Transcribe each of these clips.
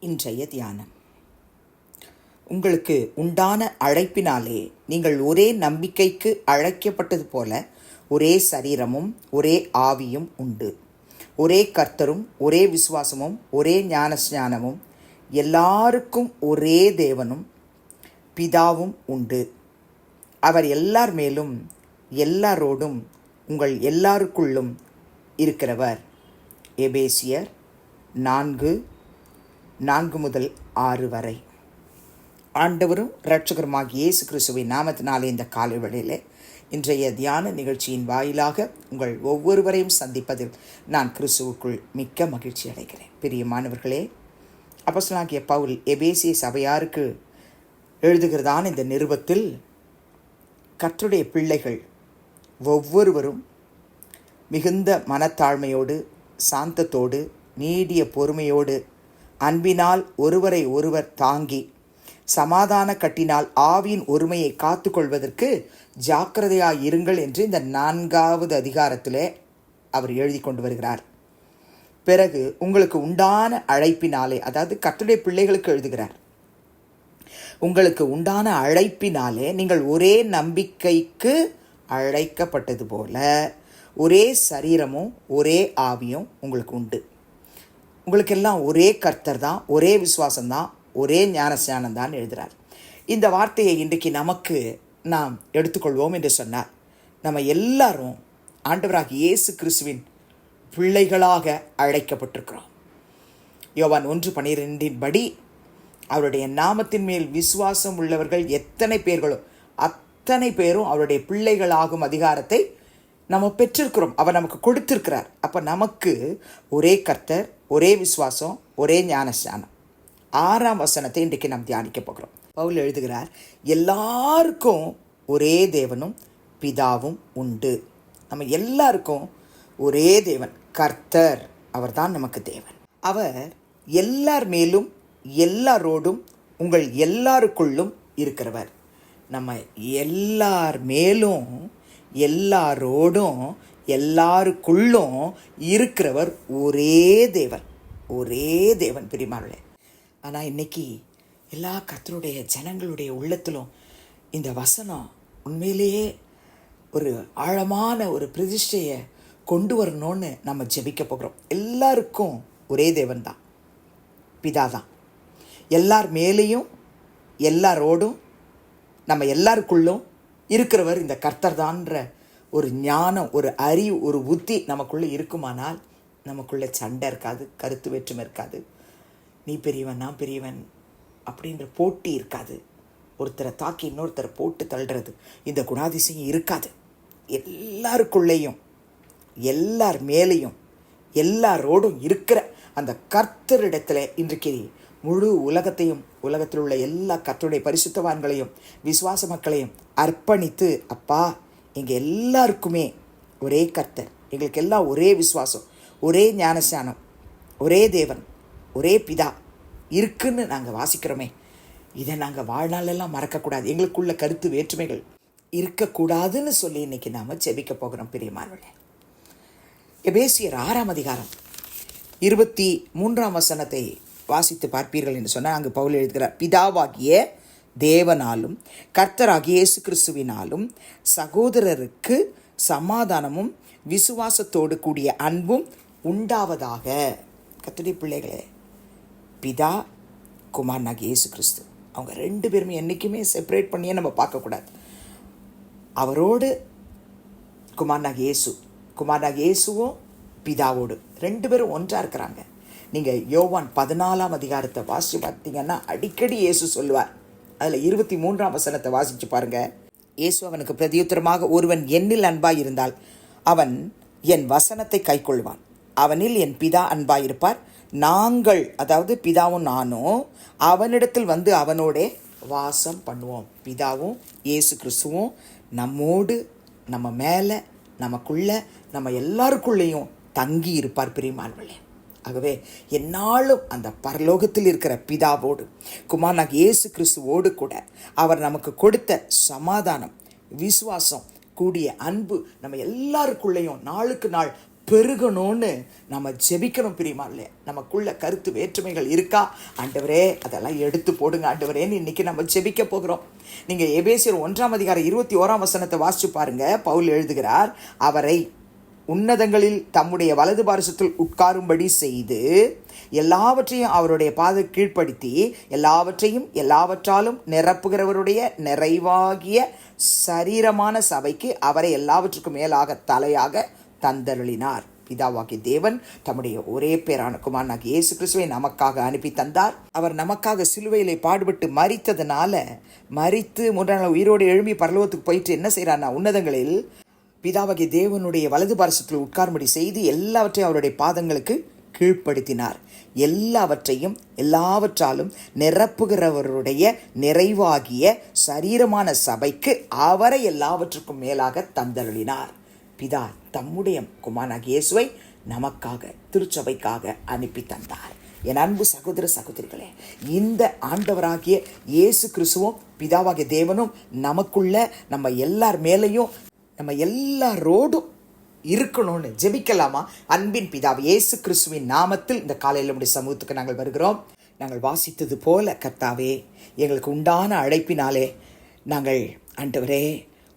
இன்றைய தியானம். உங்களுக்கு உண்டான அழைப்பினாலே நீங்கள் ஒரே நம்பிக்கைக்கு அழைக்கப்பட்டது போல ஒரே சரீரமும் ஒரே ஆவியும் உண்டு. ஒரே கர்த்தரும் ஒரே விசுவாசமும் ஒரே ஞானஸ்நானமும் எல்லாருக்கும் ஒரே தேவனும் பிதாவும் உண்டு. அவர் எல்லார் மேலும் எல்லாரோடும் உங்கள் எல்லாருக்குள்ளும் இருக்கிறவர். எபேசியர் 4:4 வரை. ஆண்டவரும் இரட்சகருமாகிய இயேசு கிறிஸ்துவின் நாமத்தினாலே இந்த காலை வேளையிலே இன்றைய தியான நிகழ்ச்சியின் வாயிலாக உங்கள் ஒவ்வொருவரையும் சந்திப்பதில் நான் கிறிஸ்துவுக்குள் மிக்க மகிழ்ச்சி அடைகிறேன். பிரியமானவர்களே, அப்போஸ்தலனாகிய பவுல் எபேசிய சபையாருக்கு எழுதுகிறதான இந்த நிருபத்தில் கர்த்தருடைய பிள்ளைகள் ஒவ்வொருவரும் மிகுந்த மனத்தாழ்மையோடு, சாந்தத்தோடு, நீடிய பொறுமையோடு, அன்பினால் ஒருவரை ஒருவர் தாங்கி, சமாதான கட்டினால் ஆவியின் ஒருமையை காத்து கொள்வதற்கு ஜாக்கிரதையாயிருங்கள் என்று இந்த 4வது அதிகாரத்திலே அவர் எழுதி கொண்டு வருகிறார். பிறகு உங்களுக்கு உண்டான அழைப்பினாலே, அதாவது கர்த்தருடைய பிள்ளைகளுக்கு எழுதுகிறார், உங்களுக்கு உண்டான அழைப்பினாலே நீங்கள் ஒரே நம்பிக்கைக்கு அழைக்கப்பட்டது போல ஒரே சரீரமும் ஒரே ஆவியும் உங்களுக்கு உண்டு. உங்களுக்கெல்லாம் ஒரே கர்த்தர் தான், ஒரே விசுவாசம்தான், ஒரே ஞானஸ்நானம் தான் எழுதுகிறார். இந்த வார்த்தையை இன்றைக்கு நமக்கு நாம் எடுத்துக்கொள்வோம் என்று சொன்னார். நம்ம எல்லாரும் ஆண்டவராகிய இயேசு கிறிஸ்துவின் பிள்ளைகளாக அழைக்கப்பட்டிருக்கிறோம். யோவான் 1:12 படி அவருடைய நாமத்தின் மேல் விசுவாசம் உள்ளவர்கள் எத்தனை பேர்களோ அத்தனை பேரும் அவருடைய பிள்ளைகளாகும் அதிகாரத்தை நம்ம பெற்றிருக்கிறோம். அவர் நமக்கு கொடுத்திருக்கிறார். அப்போ நமக்கு ஒரே கர்த்தர், ஒரே விசுவாசம், ஒரே ஞானஸ்நானம். 6ஆம் வசனத்தை இன்றைக்கு நாம் தியானிக்க போகிறோம். பவுல் எழுதுகிறார், எல்லாருக்கும் ஒரே தேவனும் பிதாவும் உண்டு. நம்ம எல்லாருக்கும் ஒரே தேவன் கர்த்தர், அவர் தான் நமக்கு தேவன். அவர் எல்லார் மேலும் எல்லாரோடும் உங்கள் எல்லாருக்குள்ளும் இருக்கிறவர். நம்ம எல்லார் மேலும் எல்லாரோடும் எல்லாருக்குள்ளும் இருக்கிறவர் ஒரே தேவன், ஒரே தேவன். பிரியமானவர்களே, ஆனால் இன்னைக்கு எல்லா கர்த்தருடைய ஜனங்களுடைய உள்ளத்திலும் இந்த வசனம் உண்மையிலேயே ஒரு ஆழமான ஒரு பிரதிஷ்டையை கொண்டு வரணும்னு நம்ம ஜெபிக்க போகிறோம். எல்லாருக்கும் ஒரே தேவன் தான், பிதா தான். எல்லார் மேலேயும் எல்லாரோடும் நம்ம எல்லாருக்குள்ளும் இருக்கிறவர் இந்த கர்த்தர் தான்ற ஒரு ஞானம், ஒரு அறிவு, ஒரு புத்தி நமக்குள்ளே இருக்குமானால் நமக்குள்ளே சண்டை இருக்காது, கருத்து வேற்றுமை இருக்காது, நீ பெரியவன் நான் பெரியவன் அப்படின்ற போட்டி இருக்காது, ஒருத்தரை தாக்கி இன்னொருத்தரை போட்டு தள்ளுறது, இந்த குணாதிசயம் இருக்காது. எல்லாருக்குள்ளேயும் எல்லார் மேலேயும் எல்லாரோடும் இருக்கிற அந்த கர்த்தரிடத்துல இன்றைக்கு முழு உலகத்தையும், உலகத்தில் உள்ள எல்லா கர்த்தருடைய பரிசுத்தவான்களையும் விசுவாச மக்களையும் அர்ப்பணித்து, அப்பா எங்கள் எல்லாருக்குமே ஒரே கர்த்தர், எங்களுக்கு எல்லாம் ஒரே விசுவாசம், ஒரே ஞானஸ்நானம், ஒரே தேவன், ஒரே பிதா இருக்குன்னு நாங்கள் வாசிக்கிறோமே, இதை நாங்கள் வாழ்நாளெல்லாம் மறக்கக்கூடாது. எங்களுக்குள்ள கருத்து வேற்றுமைகள் இருக்கக்கூடாதுன்னு சொல்லி இன்னைக்கு நாம் ஜெபிக்க போகிறோம். பிரியமானவர்களே, எபேசியர் 6ஆம் அதிகாரம் 23ஆம் வசனத்தை வாசித்து பார்ப்பீர்கள் என்று சொன்னால், அங்கு பவுல் எழுதுகிறார், பிதாவாகிய தேவனாலும் கர்த்தராகிய இயேசு கிறிஸ்துவினாலும் சகோதரருக்கு சமாதானமும் விசுவாசத்தோடு கூடிய அன்பும் உண்டாவதாக. கர்த்தருடைய பிள்ளைகளே, பிதா குமாரனாகிய இயேசு கிறிஸ்து, அவங்க 2 பேருமே என்றைக்குமே செப்பரேட் பண்ணியே நம்ம பார்க்கக்கூடாது. அவரோடு குமாரனாகிய இயேசு, குமாரனாகிய இயேசுவும் பிதாவோடு 2 பேரும் ஒன்றாக இருக்கிறாங்க. நீங்கள் யோவான் 14ஆம் அதிகாரத்தை வாசித்து பார்த்தீங்கன்னா அடிக்கடி இயேசு சொல்லுவார். அதில் 23ஆம் வசனத்தை வாசித்து பாருங்க. இயேசு அவனுக்கு பிரதியுத்தரமாக, ஒருவன் என்னில் அன்பாய் இருந்தால் அவன் என் வசனத்தை கைக்கொள்வான், அவனில் என் பிதா அன்பாயிருப்பார், நாங்கள், அதாவது பிதாவும் நானும் அவனிடத்தில் வந்து அவனோட வாசம் பண்ணுவோம். பிதாவும் இயேசு கிறிஸ்துவும் நம்மோடு, நம்ம மேலே, நமக்குள்ள, நம்ம எல்லாருக்குள்ளேயும் தங்கி இருப்பார். பிரியமானவர்களே, ஆகவே என்னாலும் அந்த பரலோகத்தில் இருக்கிற பிதாவோடு குமாரனாகிய இயேசு கிறிஸ்துவோடு கூட அவர் நமக்கு கொடுத்த சமாதானம், விசுவாசம் கூடிய அன்பு நம்ம எல்லாருக்குள்ளேயும் நாளுக்கு நாள் பெருகணும்னு நம்ம ஜெபிக்கணும் பிரியமானே. நமக்குள்ள கருத்து வேற்றுமைகள் இருக்கா, ஆண்டவரே அதெல்லாம் எடுத்து போடுங்க ஆண்டவரேன்னு இன்னைக்கு நம்ம ஜெபிக்க போகிறோம். நீங்கள் எபேசியர் 1:21 வாசிச்சு பாருங்க. பவுல் எழுதுகிறார், அவரை உன்னதங்களில் தம்முடைய வலது பாரசத்தில் உட்காரும்படி செய்து எல்லாவற்றையும் அவருடைய பாத கீழ்ப்படுத்தி எல்லாவற்றையும் எல்லாவற்றாலும் நிரப்புகிறவருடைய நிறைவாகிய சரீரமான சபைக்கு அவரை எல்லாவற்றுக்கும் மேலாக தலையாக தந்தருளினார். பிதாவாகிய தேவன் தம்முடைய ஒரே பேரான குமாரனாகிய இயேசு கிறிஸ்துவை நமக்காக அனுப்பி தந்தார். அவர் நமக்காக சிலுவையிலே பாடுபட்டு மரித்து 3 நாள் உயிரோடு எழும்பி பரலோகத்துக்கு போயிட்டு என்ன செய்யறார்னா, உன்னதங்களில் பிதாவாகிய தேவனுடைய வலது பாரசத்தில் உட்காரும்படி செய்து எல்லாவற்றையும் அவருடைய பாதங்களுக்கு கீழ்ப்படுத்தினார். எல்லாவற்றையும் எல்லாவற்றாலும் நிரப்புகிறவருடைய நிறைவாகிய சரீரமான சபைக்கு அவரை எல்லாவற்றுக்கும் மேலாக தந்தருளினார். பிதா தம்முடைய குமாரனாகிய இயேசுவை நமக்காக திருச்சபைக்காக அனுப்பி தந்தார். என் அன்பு சகோதர சகோதரிகளே, இந்த ஆண்டவராகிய இயேசு கிறிஸ்துவும் பிதாவாகிய தேவனும் நமக்குள்ள நம்ம எல்லார் மேலையும் நம்ம எல்லாரோடும் இருக்கணும்னு ஜெபிக்கலாமா? அன்பின் பிதாவே இயேசு கிறிஸ்துவின் நாமத்தில் இந்த காலையில் நம்முடைய சமூகத்துக்கு நாங்கள் வருகிறோம். நாங்கள் வாசித்தது போல கர்த்தாவே, எங்களுக்கு உண்டான அழைப்பினாலே நாங்கள் ஆண்டவரே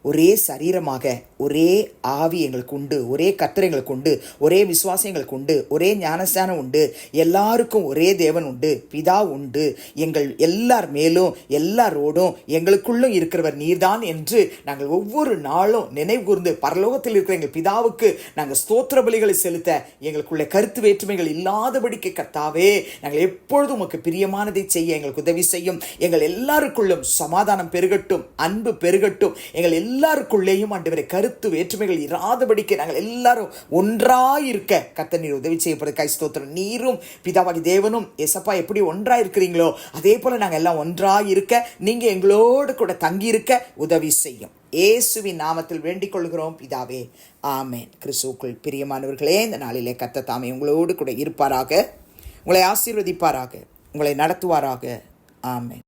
ஒரே சரீரமாக ஒரே ஆவி எங்களுக்கு உண்டு, ஒரே கர்த்தர் எங்களுக்கு உண்டு, ஒரே விசுவாசம் எங்களுக்கு உண்டு, ஒரே ஞானஸ்தானம் உண்டு, எல்லாருக்கும் ஒரே தேவன் உண்டு, பிதா உண்டு, எங்கள் எல்லார் மேலும் எல்லாரோடும் எங்களுக்குள்ளும் இருக்கிறவர் நீர்தான் என்று நாங்கள் ஒவ்வொரு நாளும் நினைவு கூர்ந்து பரலோகத்தில் இருக்கிற எங்கள் பிதாவுக்கு நாங்கள் ஸ்தோத்திர பலிகளை செலுத்த எங்களுக்குள்ள கருத்து வேற்றுமைகள் இல்லாதபடிக்கு கர்த்தாவே நாங்கள் எப்பொழுதும் உமக்கு பிரியமானதை செய்ய எங்களுக்கு உதவி செய்யும். எங்கள் எல்லாருக்குள்ளும் சமாதானம் பெருகட்டும், அன்பு பெருகட்டும். எங்கள் எல்லாருக்குள்ளேயும் ஆண்டவரே கருத்து வேற்றுமைகள் இராதபடிக்கு நாங்கள் எல்லாரும் ஒன்றாயிருக்க கர்த்தர் நீர் உதவி செய்யப்படுது. ஸ்தோத்திரம். நீரும் பிதாவாகிய தேவனும் ஏசப்பா எப்படி ஒன்றாயிருக்கிறீங்களோ அதே போல நாங்கள் எல்லாம் ஒன்றாயிருக்க நீங்க எங்களோடு கூட தங்கியிருக்க உதவி செய்யும். இயேசுவின் நாமத்தில் வேண்டிக் கொள்கிறோம் பிதாவே, ஆமென். கிறிஸ்துவுக்குள் பிரியமானவர்களே, இந்த நாளிலே கர்த்தர் தாமே உங்களோடு கூட இருப்பாராக, உங்களை ஆசீர்வதிப்பாராக, உங்களை நடத்துவாராக. ஆமென்.